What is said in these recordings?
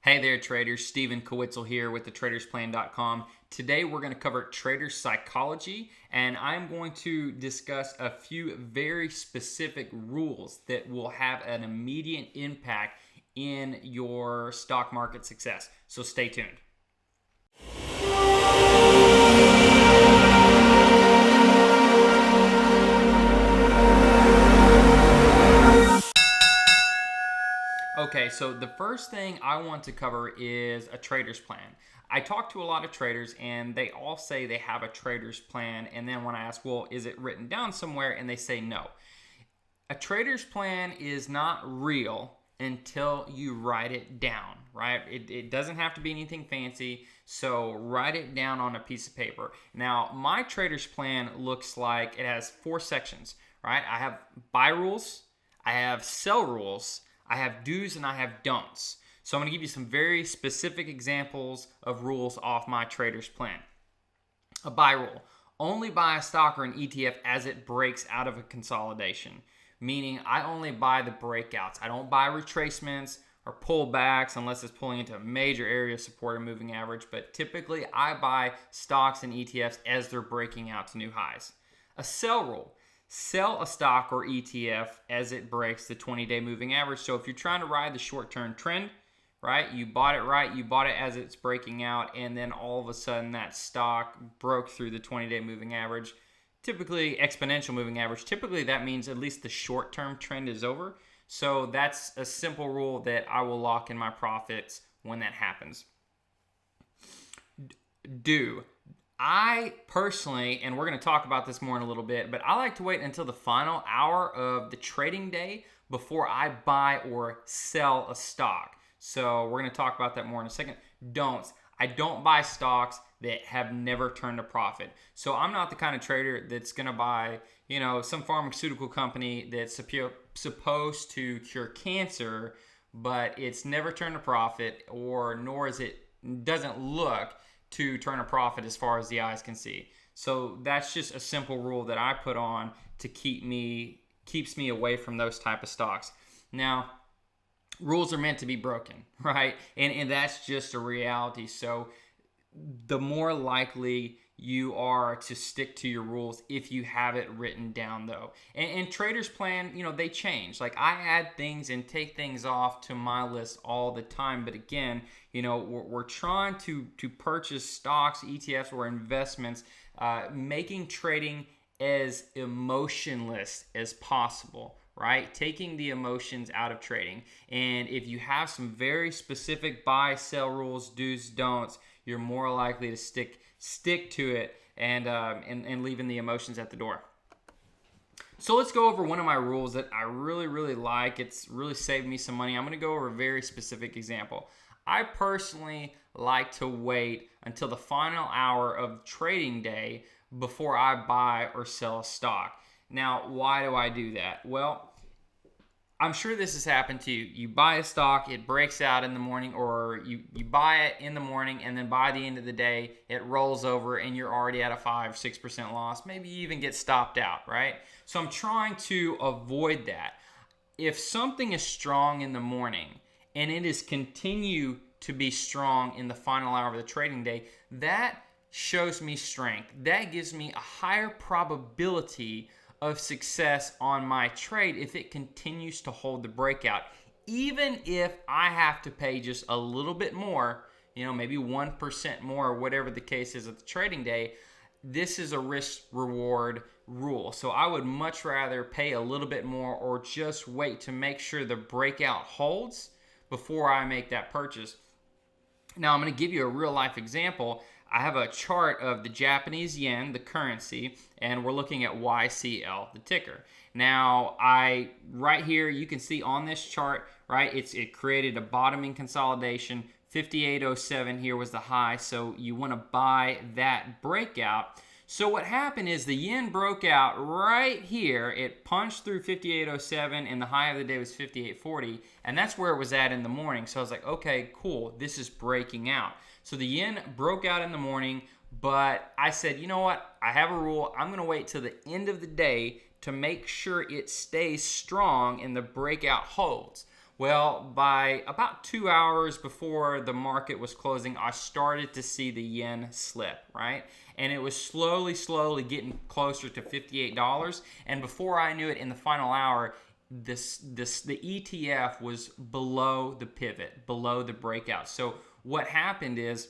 Hey there, traders. Stephen Kowitzel here with thetradersplan.com. Today we're going to cover trader psychology, and I'm going to discuss a few very specific rules that will have an immediate impact in your stock market success. So stay tuned. Okay, so the first thing I want to cover is a trader's plan. I talk to a lot of traders and they all say they have a trader's plan, and then when I ask, well, is it written down somewhere? And they say no. A trader's plan is not real until you write it down, right? It doesn't have to be anything fancy, so write it down on a piece of paper. Now, my trader's plan looks like it has 4 sections, right? I have buy rules, I have sell rules, I have do's, and I have don'ts. So I'm going to give you some very specific examples of rules off my trader's plan. A buy rule: only buy a stock or an ETF as it breaks out of a consolidation. Meaning I only buy the breakouts. I don't buy retracements or pullbacks unless it's pulling into a major area of support or moving average. But typically I buy stocks and ETFs as they're breaking out to new highs. A sell rule: sell a stock or ETF as it breaks the 20-day moving average. So if you're trying to ride the short-term trend, right, you bought it as it's breaking out, and then all of a sudden that stock broke through the 20-day moving average, typically exponential moving average. Typically that means at least the short-term trend is over. So that's a simple rule that I will lock in my profits when that happens. I personally, and we're going to talk about this more in a little bit, but I like to wait until the final hour of the trading day before I buy or sell a stock. So we're going to talk about that more in a second. Don'ts: I don't buy stocks that have never turned a profit. So I'm not the kind of trader that's going to buy, some pharmaceutical company that's supposed to cure cancer, but it's never turned a profit, nor doesn't look to turn a profit as far as the eyes can see. So that's just a simple rule that I put on to keeps me away from those type of stocks. Now, rules are meant to be broken, right? And that's just a reality. So the more likely you are to stick to your rules if you have it written down, though. And traders plan, they change. Like, I add things and take things off to my list all the time. But again, we're trying to purchase stocks, ETFs, or investments, making trading as emotionless as possible, right? Taking the emotions out of trading. And if you have some very specific buy, sell rules, do's, don'ts, you're more likely to stick to it and leaving the emotions at the door. So let's go over one of my rules that I really, really like. It's really saved me some money. I'm going to go over a very specific example. I personally like to wait until the final hour of trading day before I buy or sell a stock. Now, why do I do that? Well, I'm sure this has happened to you. You buy a stock, it breaks out in the morning, or you buy it in the morning, and then by the end of the day, it rolls over and you're already at a 5-6% loss. Maybe you even get stopped out, right? So I'm trying to avoid that. If something is strong in the morning and it is continue to be strong in the final hour of the trading day, that shows me strength. That gives me a higher probability of success on my trade if it continues to hold the breakout. Even if I have to pay just a little bit more, maybe 1% more, or whatever the case is at the trading day, this is a risk-reward rule. So I would much rather pay a little bit more or just wait to make sure the breakout holds before I make that purchase. Now, I'm going to give you a real-life example. I have a chart of the Japanese yen, the currency, and we're looking at YCL, the ticker. Now, right here, you can see on this chart, right, it created a bottoming consolidation. 58.07 here was the high, so you want to buy that breakout. So what happened is the yen broke out right here. It punched through 58.07, and the high of the day was 58.40, and that's where it was at in the morning. So I was like, okay, cool, this is breaking out. So the yen broke out in the morning, but I said, you know what? I have a rule. I'm going to wait till the end of the day to make sure it stays strong and the breakout holds. Well, by about 2 hours before the market was closing, I started to see the yen slip, right? And it was slowly getting closer to $58. And before I knew it, in the final hour, the ETF was below the pivot, below the breakout. So what happened is,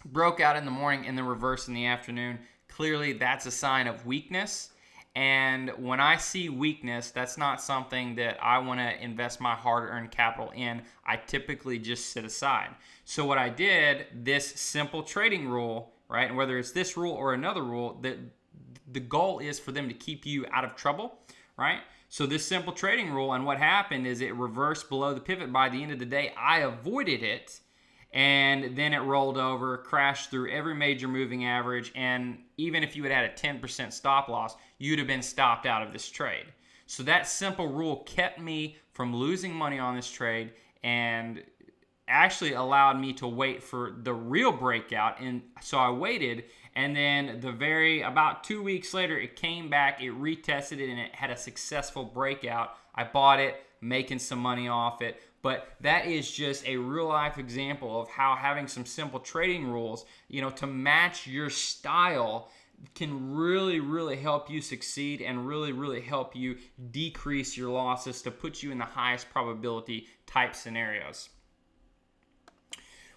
broke out in the morning and then reversed in the afternoon. Clearly, that's a sign of weakness. And when I see weakness, that's not something that I want to invest my hard-earned capital in. I typically just sit aside. So what I did, this simple trading rule, right? And whether it's this rule or another rule, the goal is for them to keep you out of trouble, right? So this simple trading rule, and what happened is it reversed below the pivot. By the end of the day, I avoided it. And then it rolled over, crashed through every major moving average, and even if you had had a 10% stop loss, you'd have been stopped out of this trade. So that simple rule kept me from losing money on this trade and actually allowed me to wait for the real breakout. And so I waited, and then about 2 weeks later, it came back, it retested it, and it had a successful breakout. I bought it, making some money off it. But that is just a real life example of how having some simple trading rules, to match your style can really help you succeed and really help you decrease your losses to put you in the highest probability type scenarios.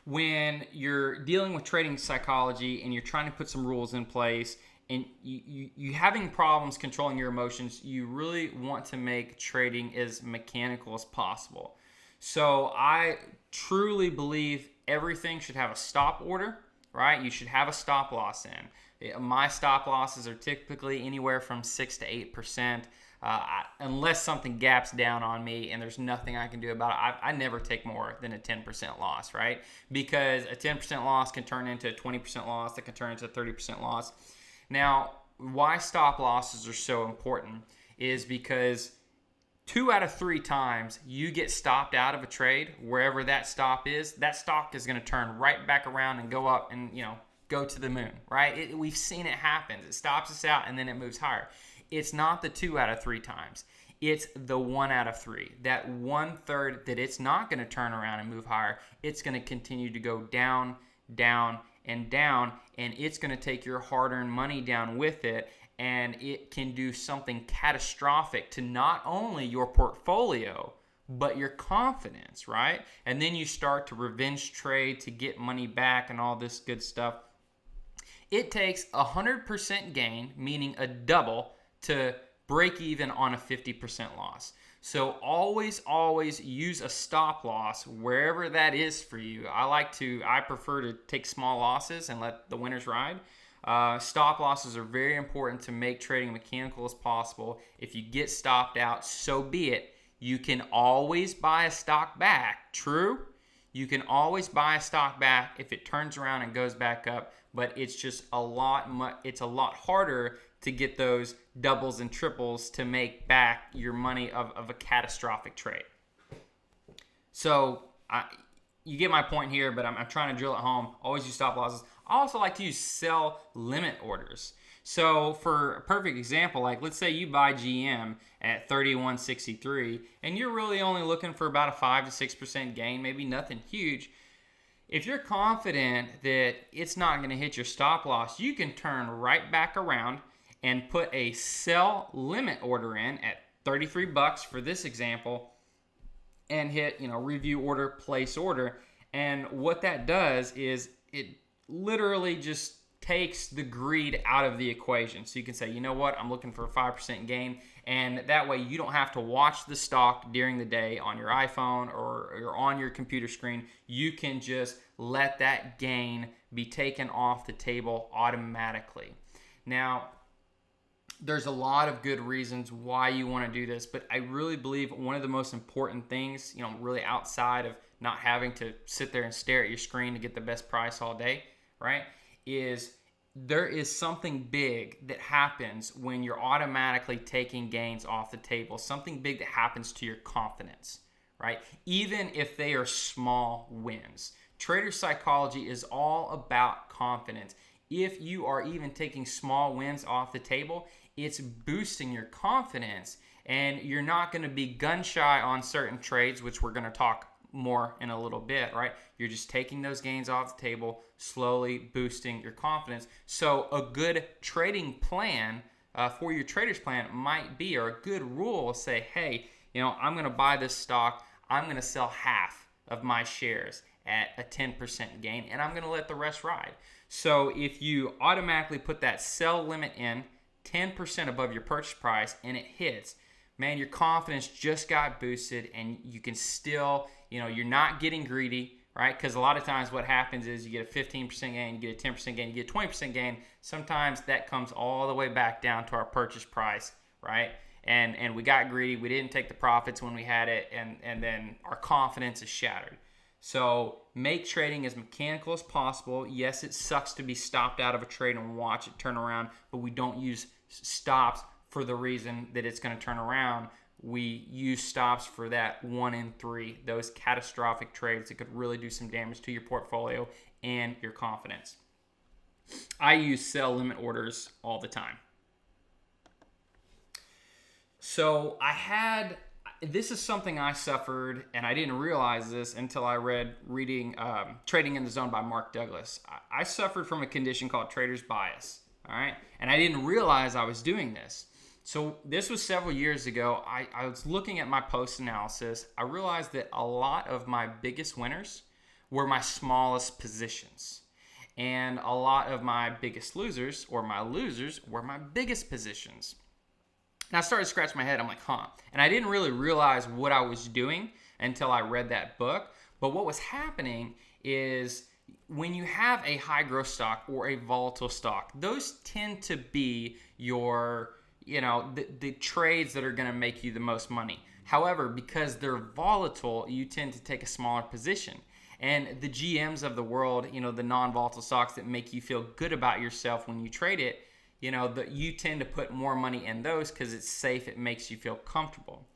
When you're dealing with trading psychology and you're trying to put some rules in place and you having problems controlling your emotions, you really want to make trading as mechanical as possible. So I truly believe everything should have a stop order, right? You should have a stop loss in. My stop losses are typically anywhere from 6 to 8%, unless something gaps down on me and there's nothing I can do about it. I never take more than a 10% loss, right? Because a 10% loss can turn into a 20% loss, that can turn into a 30% loss. Now, why stop losses are so important is because 2 out of 3 times you get stopped out of a trade, wherever that stop is, that stock is going to turn right back around and go up and, go to the moon, right? We've seen it happen. It stops us out and then it moves higher. It's not the 2 out of 3 times. It's the 1 out of 3. That 1/3 that it's not going to turn around and move higher. It's going to continue to go down, down, and down, and it's going to take your hard-earned money down with it. And it can do something catastrophic to not only your portfolio, but your confidence, right? And then you start to revenge trade to get money back and all this good stuff. It takes 100% gain, meaning a double, to break even on a 50% loss. So always use a stop loss wherever that is for you. I prefer to take small losses and let the winners ride. Stop losses are very important to make trading mechanical as possible. If you get stopped out, so be it. You can always buy a stock back. True? You can always buy a stock back if it turns around and goes back up, but it's just a lot harder to get those doubles and triples to make back your money of a catastrophic trade. So you get my point here, but I'm trying to drill it home. Always use stop losses. I also like to use sell limit orders. So for a perfect example, like let's say you buy GM at 31.63 and you're really only looking for about a 5 to 6% gain, maybe nothing huge. If you're confident that it's not going to hit your stop loss, you can turn right back around and put a sell limit order in at $33 for this example and hit, review order, place order. And what that does is it literally just takes the greed out of the equation. So you can say, you know what, I'm looking for a 5% gain. And that way you don't have to watch the stock during the day on your iPhone or on your computer screen. You can just let that gain be taken off the table automatically. Now, there's a lot of good reasons why you want to do this, but I really believe one of the most important things, really outside of not having to sit there and stare at your screen to get the best price all day, right, is there is something big that happens when you're automatically taking gains off the table, something big that happens to your confidence, right? Even if they are small wins. Trader psychology is all about confidence. If you are even taking small wins off the table, it's boosting your confidence And you're not going to be gun shy on certain trades, which we're going to talk more in a little bit, right? You're just taking those gains off the table, slowly boosting your confidence. So a good trading plan for your trader's plan might be, or a good rule will say, hey, I'm going to buy this stock. I'm going to sell half of my shares at a 10% gain, and I'm going to let the rest ride. So if you automatically put that sell limit in 10% above your purchase price and it hits, man, your confidence just got boosted, and you can still, you're not getting greedy, right? Because a lot of times what happens is you get a 15% gain, you get a 10% gain, you get a 20% gain. Sometimes that comes all the way back down to our purchase price, right? And we got greedy. We didn't take the profits when we had it, and then our confidence is shattered. So make trading as mechanical as possible. Yes, it sucks to be stopped out of a trade and watch it turn around, but we don't use stops for the reason that it's going to turn around. We use stops for that 1 in 3, those catastrophic trades that could really do some damage to your portfolio and your confidence. I use sell limit orders all the time. So this is something I suffered, and I didn't realize this until I reading Trading in the Zone by Mark Douglas. I suffered from a condition called trader's bias, all right? And I didn't realize I was doing this. So this was several years ago. I was looking at my post analysis. I realized that a lot of my biggest winners were my smallest positions. And a lot of my biggest losers, or my losers, were my biggest positions. And I started scratching my head. I'm like, And I didn't really realize what I was doing until I read that book. But what was happening is when you have a high growth stock or a volatile stock, those tend to be your the trades that are going to make you the most money. However, because they're volatile, you tend to take a smaller position. And the GMs of the world, the non-volatile stocks that make you feel good about yourself when you trade it, you tend to put more money in those because it's safe. It makes you feel comfortable.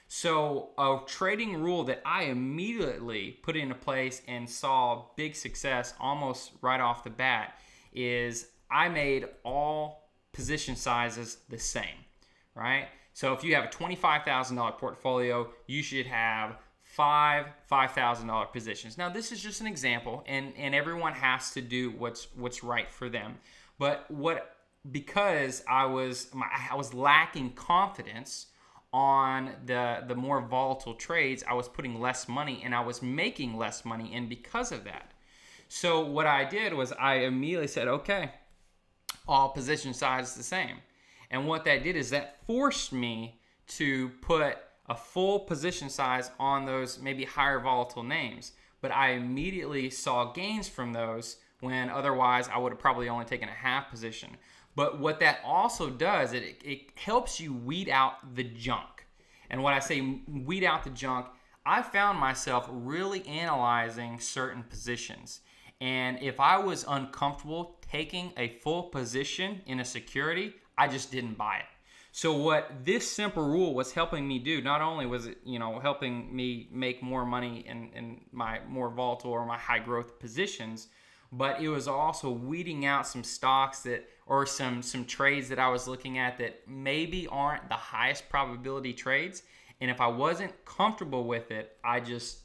So a trading rule that I immediately put into place and saw big success almost right off the bat is I made all position sizes the same, right? So if you have a $25,000 portfolio, you should have five $5,000 positions. Now this is just an example, and everyone has to do what's right for them. But because I was lacking confidence on the more volatile trades, I was putting less money and I was making less money, and because of that. So what I did was I immediately said, okay, all position sizes the same. And what that did is that forced me to put a full position size on those maybe higher volatile names. But I immediately saw gains from those when otherwise I would have probably only taken a half position. But what that also does, it helps you weed out the junk. And when I say weed out the junk, I found myself really analyzing certain positions. And if I was uncomfortable taking a full position in a security, I just didn't buy it. So what this simple rule was helping me do, not only was it, helping me make more money in my more volatile or my high growth positions, but it was also weeding out some stocks or some trades that I was looking at that maybe aren't the highest probability trades. And if I wasn't comfortable with it, I just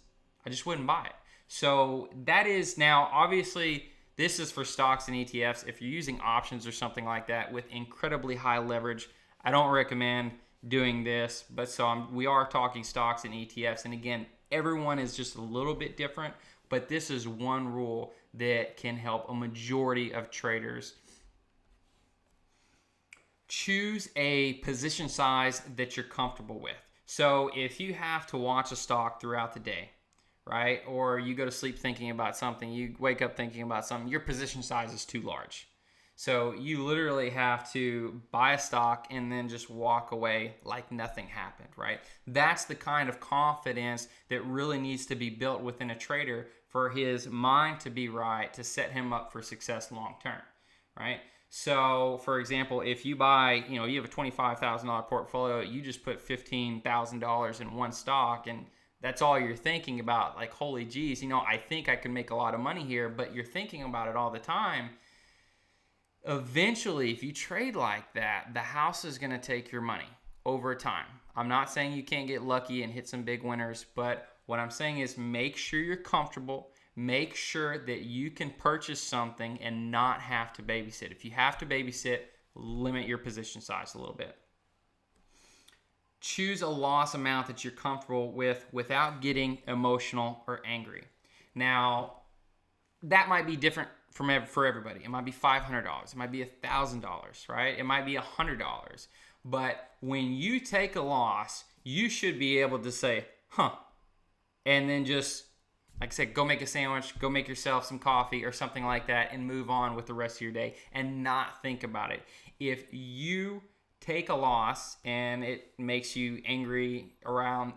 wouldn't buy it. So that is now, obviously, this is for stocks and ETFs. If you're using options or something like that with incredibly high leverage, I don't recommend doing this. But we are talking stocks and ETFs. And again, everyone is just a little bit different. But this is one rule that can help a majority of traders. Choose a position size that you're comfortable with. So if you have to watch a stock throughout the day, right? Or you go to sleep thinking about something, you wake up thinking about something, your position size is too large. So you literally have to buy a stock and then just walk away like nothing happened, right? That's the kind of confidence that really needs to be built within a trader for his mind to be right, to set him up for success long term, right? So, for example, if you buy, you have a $25,000 portfolio, you just put $15,000 in one stock, and that's all you're thinking about, like, holy geez, I think I can make a lot of money here, but you're thinking about it all the time. Eventually, if you trade like that, the house is going to take your money over time. I'm not saying you can't get lucky and hit some big winners, but what I'm saying is make sure you're comfortable. Make sure that you can purchase something and not have to babysit. If you have to babysit, limit your position size a little bit. Choose a loss amount that you're comfortable with without getting emotional or angry. Now, that might be different for everybody. It might be $500. It might be $1,000, right? It might be $100. But when you take a loss, you should be able to say, and then just, like I said, go make a sandwich, go make yourself some coffee or something like that and move on with the rest of your day and not think about it. If you take a loss and it makes you angry around,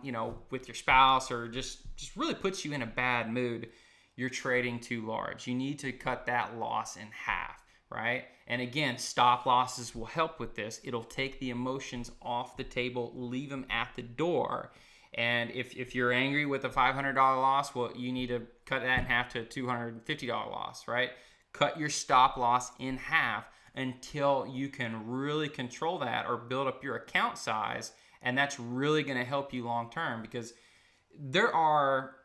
with your spouse or just really puts you in a bad mood, you're trading too large. You need to cut that loss in half, right? And again, stop losses will help with this. It'll take the emotions off the table, leave them at the door. And if you're angry with a $500 loss, well, you need to cut that in half to a $250 loss, right? Cut your stop loss in half until you can really control that or build up your account size. And that's really going to help you long term, because there are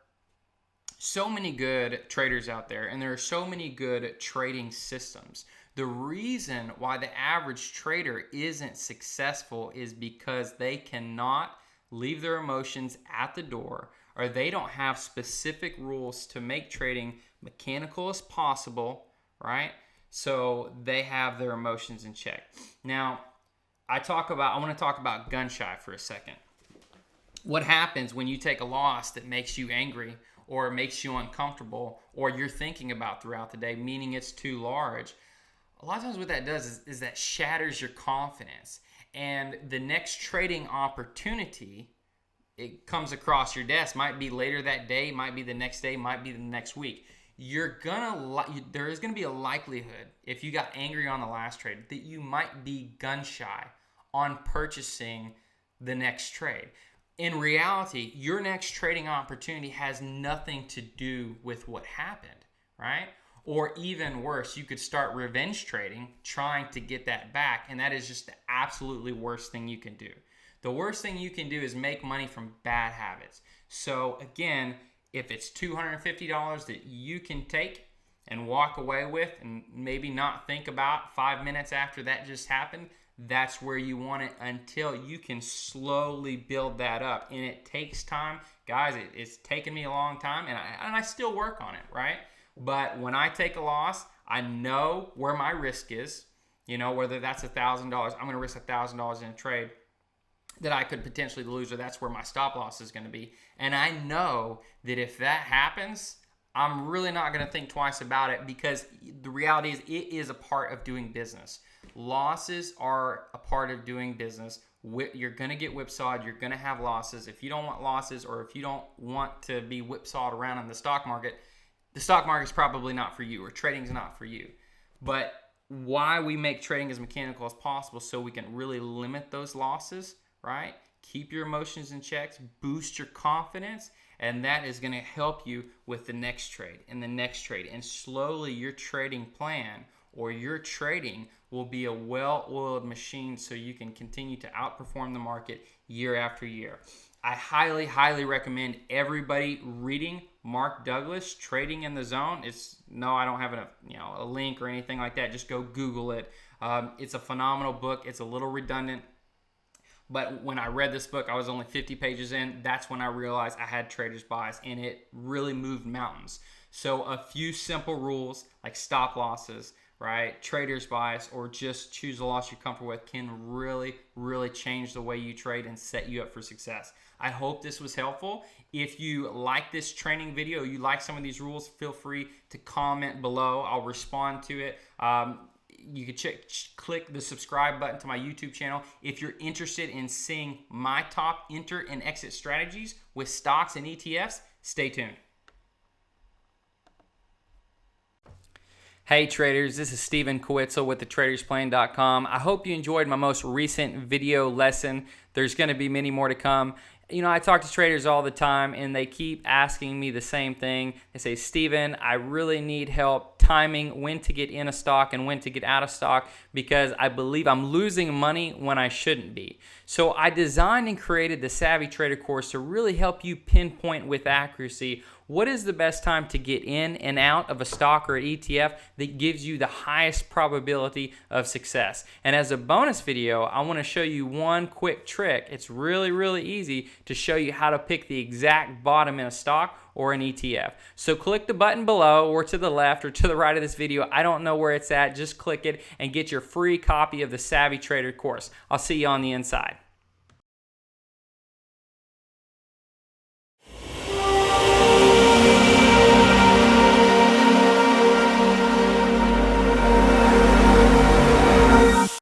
so many good traders out there and there are so many good trading systems. The reason why the average trader isn't successful is because they cannot leave their emotions at the door, or they don't have specific rules to make trading mechanical as possible, right? So they have their emotions in check. Now, I want to talk about gun shy for a second. What happens when you take a loss that makes you angry or makes you uncomfortable or you're thinking about throughout the day, meaning it's too large? A lot of times what that does is that shatters your confidence. And the next trading opportunity, it comes across your desk, might be later that day, might be the next day, might be the next week. There is going to be a likelihood, if you got angry on the last trade, that you might be gun shy on purchasing the next trade. In reality, your next trading opportunity has nothing to do with what happened, right? Or even worse, you could start revenge trading, trying to get that back, and that is just the absolutely worst thing you can do. The worst thing you can do is make money from bad habits. So again, if it's $250 that you can take and walk away with and maybe not think about 5 minutes after that just happened, that's where you want it until you can slowly build that up. And it takes time. Guys, it's taken me a long time, and I still work on it, right? But when I take a loss, I know where my risk is. Whether that's $1,000, I'm going to risk $1,000 in a trade that I could potentially lose, or that's where my stop loss is going to be. And I know that if that happens, I'm really not going to think twice about it, because the reality is it is a part of doing business. Losses are a part of doing business. You're going to get whipsawed. You're going to have losses. If you don't want losses, or if you don't want to be whipsawed around in the stock market is probably not for you, or trading is not for you. But why we make trading as mechanical as possible, so we can really limit those losses, right? Keep your emotions in check, boost your confidence, and that is going to help you with the next trade and the next trade. And slowly your trading plan or your trading will be a well-oiled machine, so you can continue to outperform the market year after year. I highly, highly recommend everybody reading Mark Douglas, Trading in the Zone. I don't have a link or anything like that. Just go Google it. It's a phenomenal book. It's a little redundant, but when I read this book, I was only 50 pages in. That's when I realized I had trader's bias, and it really moved mountains. So a few simple rules like stop losses, right, trader's bias, or just choose a loss you're comfortable with can really, really change the way you trade and set you up for success. I hope this was helpful. If you like this training video, you like some of these rules, feel free to comment below. I'll respond to it. You can click the subscribe button to my YouTube channel. If you're interested in seeing my top enter and exit strategies with stocks and ETFs, stay tuned. Hey traders, this is Steven Kowitzel with thetradersplan.com. I hope you enjoyed my most recent video lesson. There's going to be many more to come. I talk to traders all the time and they keep asking me the same thing. They say, Steven, I really need help timing when to get in a stock and when to get out of stock because I believe I'm losing money when I shouldn't be. So I designed and created the Savvy Trader course to really help you pinpoint with accuracy what is the best time to get in and out of a stock or an ETF that gives you the highest probability of success. And as a bonus video, I want to show you one quick trick. It's really, really easy to show you how to pick the exact bottom in a stock or an ETF. So click the button below or to the left or to the right of this video. I don't know where it's at. Just click it and get your free copy of the Savvy Trader course. I'll see you on the inside.